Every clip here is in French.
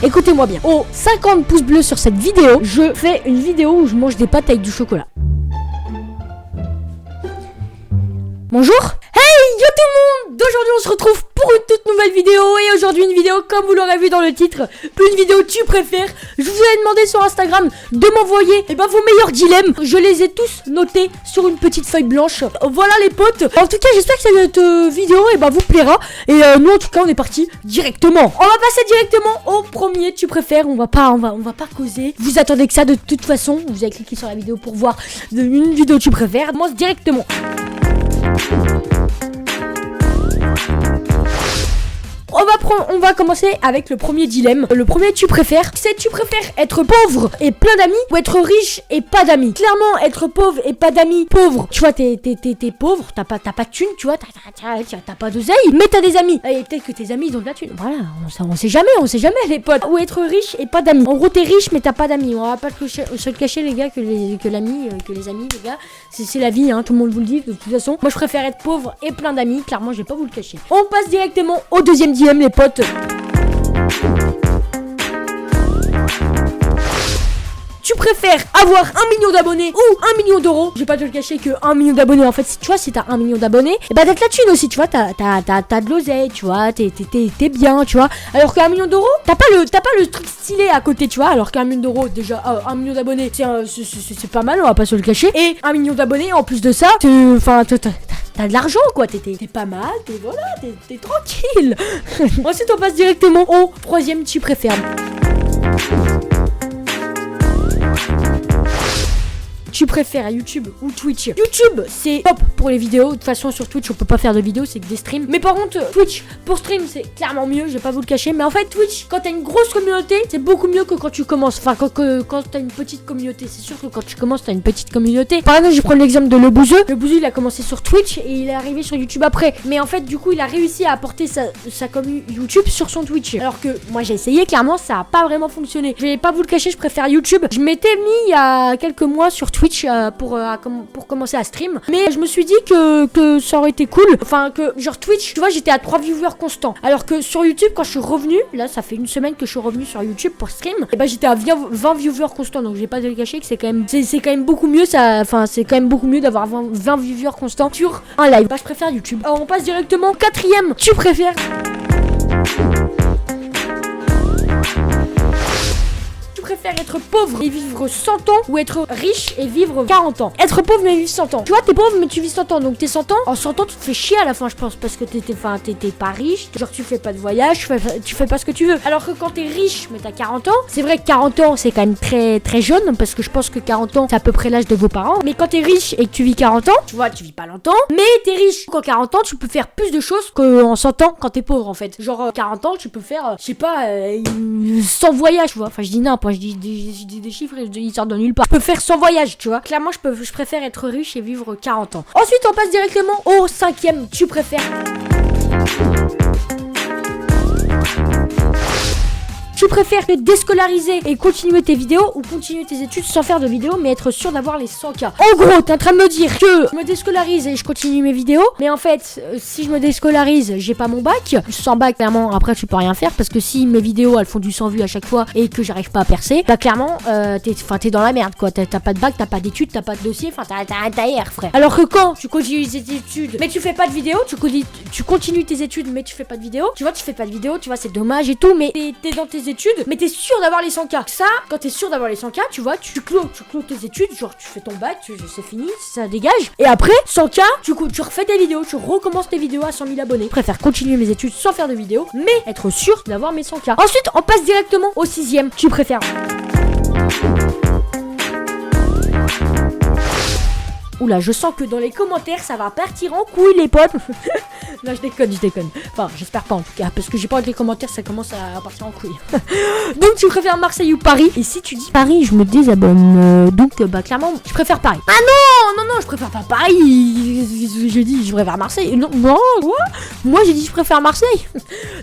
Écoutez-moi bien, aux 50 pouces bleus sur cette vidéo, je fais une vidéo où je mange des pâtes avec du chocolat. Bonjour. Hey yo tout le monde. D'aujourd'hui on se retrouve pour une toute nouvelle vidéo. Et aujourd'hui une vidéo comme vous l'aurez vu dans le titre, une vidéo tu préfères. Je vous ai demandé sur Instagram de m'envoyer vos meilleurs dilemmes. Je les ai tous notés sur une petite feuille blanche. Voilà les potes. En tout cas j'espère que cette vidéo vous plaira. Et nous en tout cas on est parti directement. On va passer directement au premier tu préfères. On va pas causer. Vous attendez que ça de toute façon. Vous avez cliqué sur la vidéo pour voir une vidéo tu préfères. Commence directement. On va commencer avec le premier dilemme. Le premier tu préfères, c'est tu préfères être pauvre et plein d'amis ou être riche et pas d'amis. Clairement être pauvre et pas d'amis. Pauvre, tu vois t'es pauvre, t'as pas de thune, tu vois, t'as pas d'oseille, mais t'as des amis. Et peut-être que tes amis ils ont de la thune. Voilà, on sait jamais les potes. Ou être riche et pas d'amis. En gros t'es riche mais t'as pas d'amis. On va pas se le cacher les gars que les amis les gars, c'est la vie tout le monde vous le dit de toute façon. Moi je préfère être pauvre et plein d'amis, clairement je vais pas vous le cacher. On passe directement au deuxième dilemme les potes. Tu préfères avoir 1 million d'abonnés ou 1 million d'euros? Je vais pas te le cacher que 1 million d'abonnés, en fait, tu vois, si t'as 1 million d'abonnés, t'as de la thune aussi, tu vois, t'as de l'oseille, tu vois, t'es bien, tu vois. Alors qu'un million d'euros, t'as pas le truc stylé à côté, tu vois. Alors qu'un million d'euros, déjà, 1 million d'abonnés, c'est pas mal, on va pas se le cacher. Et 1 million d'abonnés, en plus de ça, t'as de l'argent quoi, t'es pas mal, t'es tranquille. Ensuite on passe directement au troisième tu préfères. Tu préfères YouTube ou Twitch? YouTube c'est top pour les vidéos. De toute façon sur Twitch on peut pas faire de vidéos, c'est que des streams. Mais par contre Twitch pour stream c'est clairement mieux, je vais pas vous le cacher. Mais en fait Twitch quand t'as une grosse communauté c'est beaucoup mieux que quand tu commences. Enfin quand t'as une petite communauté. C'est sûr que quand tu commences t'as une petite communauté. Par exemple je prends l'exemple de Le Bouzeux. Le Bouzeux il a commencé sur Twitch et il est arrivé sur YouTube après. Mais en fait du coup il a réussi à apporter sa communauté YouTube sur son Twitch. Alors que moi j'ai essayé, clairement ça a pas vraiment fonctionné. Je vais pas vous le cacher, je préfère YouTube. Je m'étais mis il y a quelques mois sur Twitch pour commencer à stream, mais je me suis dit que ça aurait été cool, enfin que genre Twitch tu vois j'étais à 3 viewers constants, alors que sur YouTube quand je suis revenu, là ça fait une semaine que je suis revenu sur YouTube pour stream, et j'étais à 20 viewers constants, donc j'ai pas de le cacher que c'est quand même beaucoup mieux ça, enfin c'est quand même beaucoup mieux d'avoir 20 viewers constants sur un live. Je préfère YouTube. Alors on passe directement au quatrième tu préfères. Être pauvre et vivre 100 ans ou être riche et vivre 40 ans. Être pauvre mais vivre 100 ans. Tu vois t'es pauvre mais tu vis 100 ans, donc t'es 100 ans. En 100 ans tu te fais chier à la fin je pense, parce que t'es pas riche, genre tu fais pas de voyage, tu fais pas ce que tu veux. Alors que quand t'es riche mais t'as 40 ans, c'est vrai que 40 ans c'est quand même très très jeune, parce que je pense que 40 ans c'est à peu près l'âge de vos parents. Mais quand t'es riche et que tu vis 40 ans, tu vois tu vis pas longtemps, mais t'es riche. Qu'en 40 ans tu peux faire plus de choses qu'en 100 ans quand t'es pauvre en fait. Genre 40 ans tu peux faire, je sais pas, 100 voyages, tu vois. Enfin je dis n'importe, je dis des chiffres et ils sortent de nulle part. Je peux faire 100 voyages, tu vois. Clairement, je préfère être riche et vivre 40 ans. Ensuite, on passe directement au cinquième. Tu préfères. Tu préfères te déscolariser et continuer tes vidéos ou continuer tes études sans faire de vidéos mais être sûr d'avoir les 100K? En gros, t'es en train de me dire que je me déscolarise et je continue mes vidéos, mais en fait, si je me déscolarise, j'ai pas mon bac. Sans bac, clairement, après tu peux rien faire, parce que si mes vidéos elles font du 100 vues à chaque fois et que j'arrive pas à percer, clairement, t'es dans la merde quoi. T'as pas de bac, t'as pas d'études, t'as pas de dossier, enfin t'as R frère. Alors que quand tu continues tes études mais tu fais pas de vidéos, tu continues tes études mais tu fais pas de vidéos, tu vois, tu vois, c'est dommage et tout, mais t'es dans tes études mais t'es sûr d'avoir les 100K. Ça, quand t'es sûr d'avoir les 100K, tu vois, tu clôt tes études, genre tu fais ton bac, c'est fini, ça dégage. Et après, 100K, tu refais tes vidéos, tu recommences tes vidéos à 100 000 abonnés. Je préfère continuer mes études sans faire de vidéos, mais être sûr d'avoir mes 100K. Ensuite, on passe directement au sixième. Tu préfères. Oula, je sens que dans les commentaires ça va partir en couille les potes. Non je déconne. Enfin j'espère pas en tout cas, parce que j'ai pas envie que les commentaires ça commence à partir en couille. Donc tu préfères Marseille ou Paris? Et si tu dis Paris je me désabonne. Donc clairement je préfère Paris. Ah non je préfère pas Paris. J'ai dit je préfère Marseille. Non moi j'ai dit je préfère Marseille.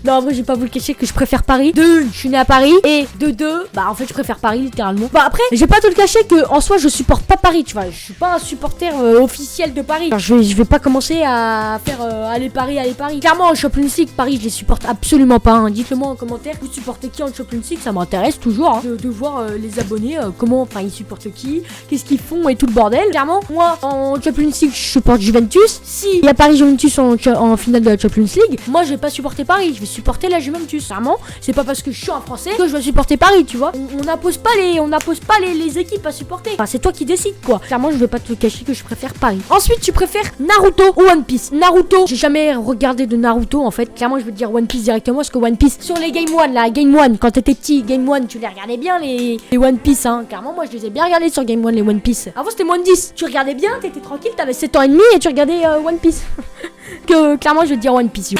Non en vrai je vais pas vous le cacher que je préfère Paris. De une, je suis né à Paris, et de deux, en fait je préfère Paris littéralement. Après je vais pas te le cacher que en soi je supporte pas Paris, tu vois. Je suis pas un supporter officiel de Paris. Alors, je vais pas commencer à faire aller Paris Paris, allez Paris. Clairement en Champions League, Paris je les supporte absolument pas, hein. Dites-le moi en commentaire, vous supportez qui en Champions League, ça m'intéresse toujours, hein, de voir les abonnés, comment, enfin ils supportent qui, qu'est-ce qu'ils font et tout le bordel. Clairement, moi en Champions League je supporte Juventus. Si il y a Paris Juventus en finale de la Champions League, moi je vais pas supporter Paris, je vais supporter la Juventus. Clairement, c'est pas parce que je suis un Français que je vais supporter Paris, tu vois. On n'impose pas les équipes à supporter. Enfin, c'est toi qui décides quoi. Clairement, je vais pas te cacher que je préfère Paris. Ensuite, tu préfères Naruto ou One Piece? Naruto, j'ai jamais regardé de Naruto en fait. Clairement, je vais te dire One Piece directement parce que One Piece sur les Game One là, Game One, quand t'étais petit, Game One, tu les regardais bien les One Piece, hein. Clairement, moi je les ai bien regardés sur Game One les One Piece. Avant c'était moins de 10. Tu regardais bien, t'étais tranquille, t'avais 7 ans et demi et tu regardais One Piece. Que clairement, je vais te dire One Piece.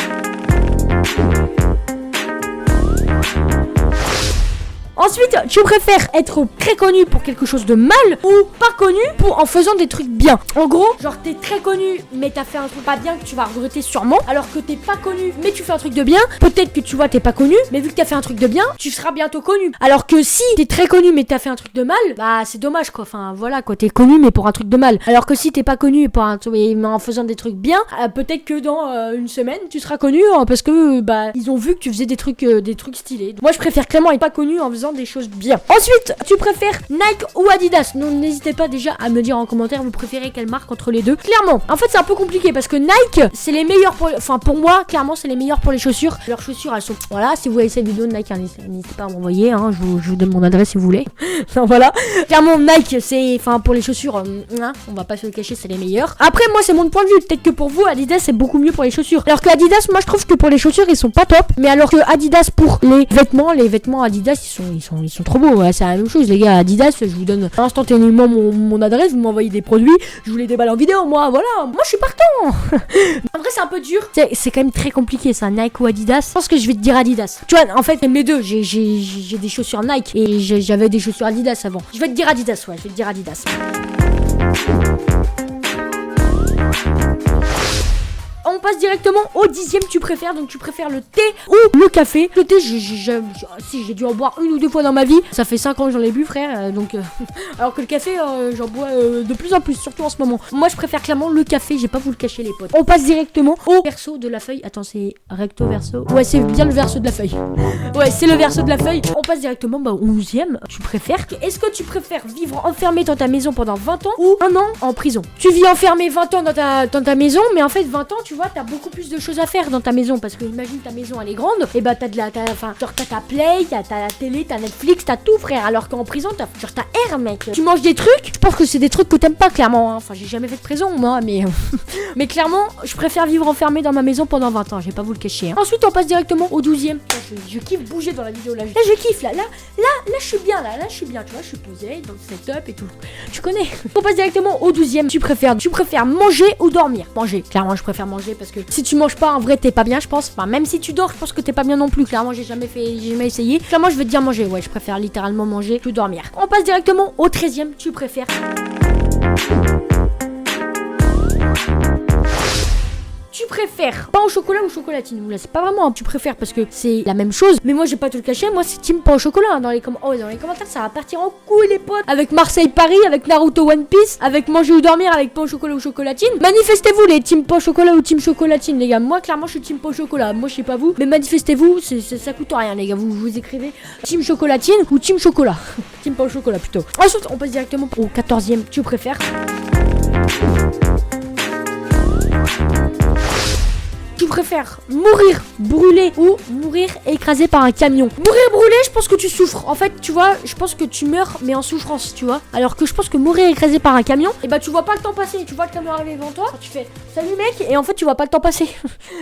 Ensuite, tu préfères être très connu pour quelque chose de mal ou pas connu en faisant des trucs bien? En gros, genre t'es très connu mais t'as fait un truc pas bien que tu vas regretter sûrement, alors que t'es pas connu mais tu fais un truc de bien. Peut-être que tu vois t'es pas connu, mais vu que t'as fait un truc de bien, tu seras bientôt connu. Alors que si t'es très connu mais t'as fait un truc de mal, bah c'est dommage quoi. Enfin voilà quoi, t'es connu mais pour un truc de mal. Alors que si t'es pas connu mais en faisant des trucs bien, peut-être que dans une semaine tu seras connu parce que bah ils ont vu que tu faisais des trucs stylés. Moi je préfère clairement être pas connu en faisant des choses bien. Ensuite, tu préfères Nike ou Adidas? Non, n'hésitez pas déjà à me dire en commentaire vous préférez quelle marque entre les deux. Clairement, en fait c'est un peu compliqué parce que Nike c'est les meilleurs pour moi clairement c'est les meilleurs pour les chaussures. Leurs chaussures elles sont voilà, si vous voyez cette vidéo de Nike, n'hésitez pas à m'envoyer, hein, je vous donne mon adresse si vous voulez. Non voilà, clairement Nike c'est pour les chaussures, hein, on va pas se le cacher, c'est les meilleurs. Après moi c'est mon point de vue, peut-être que pour vous Adidas c'est beaucoup mieux pour les chaussures. Alors que Adidas, moi je trouve que pour les chaussures ils sont pas top, mais alors que Adidas pour les vêtements Adidas ils sont trop beaux, ouais, c'est la même chose les gars. Adidas, je vous donne instantanément mon adresse, vous m'envoyez des produits, je vous les déballe en vidéo, moi voilà, moi je suis partant. En vrai c'est un peu dur, c'est quand même très compliqué ça, Nike ou Adidas. Je pense que je vais te dire Adidas. Tu vois, en fait j'aime les deux, j'ai des chaussures Nike et j'avais des chaussures Adidas avant. Je vais te dire Adidas, ouais, je vais te dire Adidas. On passe directement au 10e tu préfères. Donc tu préfères le thé ou le café? Le thé, si j'ai dû en boire une ou deux fois dans ma vie. Ça fait 5 ans que j'en ai bu frère, alors que le café j'en bois de plus en plus, surtout en ce moment. Moi je préfère clairement le café, j'ai pas vous le cacher les potes. On passe directement au verso de la feuille. Attends, c'est recto verso. Ouais, c'est bien le verso de la feuille. Ouais, c'est le verso de la feuille. On passe directement au 11e tu préfères. Est-ce que tu préfères vivre enfermé dans ta maison pendant 20 ans ou 1 an en prison? Tu vis enfermé 20 ans dans ta maison, mais en fait 20 ans tu vois t'as beaucoup plus de choses à faire dans ta maison, parce que imagine ta maison elle est grande, et bah t'as ta play, t'as ta télé, t'as Netflix, t'as tout frère, alors qu'en prison t'as air mec. Tu manges des trucs, je pense que c'est des trucs que t'aimes pas clairement, hein. Enfin j'ai jamais fait de prison moi, mais clairement je préfère vivre enfermé dans ma maison pendant 20 ans, je vais pas vous le cacher, hein. Ensuite on passe directement au 12e. Je kiffe bouger dans la vidéo là, je kiffe là je suis bien là je suis bien, tu vois, je suis posé dans le setup et tout, tu connais. On passe directement au 12e tu préfères manger ou dormir? Manger, clairement je préfère manger, parce que si tu manges pas en vrai t'es pas bien je pense. Enfin même si tu dors je pense que t'es pas bien non plus. Clairement j'ai jamais essayé. Clairement je vais te dire manger, ouais je préfère littéralement manger que dormir. On passe directement au 13e tu préfères. Tu préfères pain au chocolat ou chocolatine? Là c'est pas vraiment tu préfères parce que c'est la même chose, mais moi je vais pas te le cacher, moi c'est team pain au chocolat, hein. Dans les commentaires ça va partir en couille les potes, avec Marseille-Paris, avec Naruto One Piece, avec manger ou dormir, avec pain au chocolat ou chocolatine. Manifestez-vous les team pain au chocolat ou team chocolatine les gars. Moi clairement je suis team pain au chocolat, moi je sais pas vous, mais manifestez-vous, ça coûte rien les gars, vous écrivez team chocolatine ou team chocolat. Team pain au chocolat plutôt. Ensuite on passe directement au 14e tu préfères. Tu préfères mourir brûlé ou mourir écrasé par un camion? Mourir brûlé, je pense que tu souffres. En fait, tu vois, je pense que tu meurs mais en souffrance, tu vois. Alors que je pense que mourir écrasé par un camion, et bah tu vois pas le temps passer. Tu vois le camion arriver devant toi, tu fais salut mec, et en fait tu vois pas le temps passer.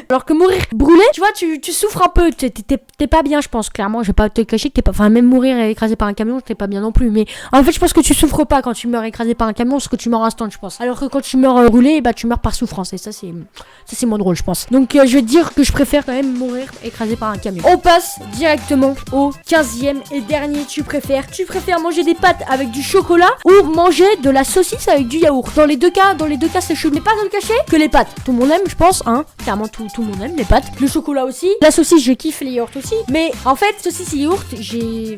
Alors que mourir brûlé, tu vois, tu souffres un peu. T'es pas bien, je pense. Clairement, je vais pas te cacher que t'es pas. Enfin, même mourir écrasé par un camion, t'es pas bien non plus. Mais en fait, je pense que tu souffres pas quand tu meurs écrasé par un camion, parce que tu meurs instant, je pense. Alors que quand tu meurs brûlé, bah tu meurs par souffrance. Et ça c'est moins drôle, je pense. Donc je vais te dire que je préfère quand même mourir écrasé par un camion. On passe directement au 15e et dernier tu préfères. Tu préfères manger des pâtes avec du chocolat ou manger de la saucisse avec du yaourt? Dans les deux cas c'est chaud. Mais pas de le cacher que les pâtes, tout le monde aime je pense, hein. Clairement tout le monde aime les pâtes. Le chocolat aussi. La saucisse je kiffe, les yaourts aussi. Mais en fait saucisse et yaourt je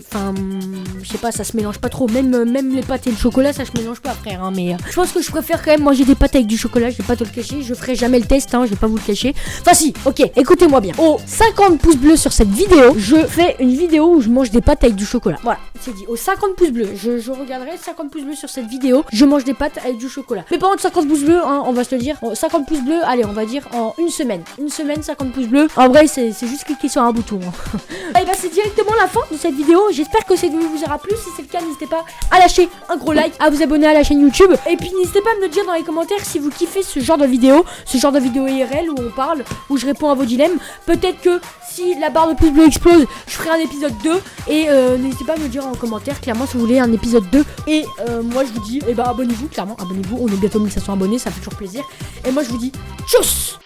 sais pas, ça se mélange pas trop. Même les pâtes et le chocolat ça se mélange pas frère, hein. Mais je pense que je préfère quand même manger des pâtes avec du chocolat. Je vais pas te le cacher, je ferai jamais le test, hein. Je vais pas vous le cacher. De toute si, ok, écoutez-moi bien. Aux 50 pouces bleus sur cette vidéo, je fais une vidéo où je mange des pâtes avec du chocolat. Voilà, c'est dit. Aux 50 pouces bleus, je regarderai 50 pouces bleus sur cette vidéo, je mange des pâtes avec du chocolat. Mais par contre 50 pouces bleus, hein, on va se le dire, 50 pouces bleus, allez, on va dire en une semaine. Une semaine, 50 pouces bleus. En vrai, c'est juste cliquer sur un bouton. Hein. Et bah c'est directement la fin de cette vidéo. J'espère que cette vidéo vous aura plu. Si c'est le cas, n'hésitez pas à lâcher un gros like, à vous abonner à la chaîne YouTube. Et puis n'hésitez pas à me le dire dans les commentaires si vous kiffez ce genre de vidéo IRL où on parle, où je réponds à vos dilemmes. Peut-être que si la barre de pouces bleus explose, je ferai un épisode 2. Et n'hésitez pas à me le dire en commentaire clairement si vous voulez un épisode 2. Et moi je vous dis, eh bah abonnez-vous, clairement, abonnez-vous. On est bientôt 1500 abonnés, ça fait toujours plaisir. Et moi je vous dis, tchuss.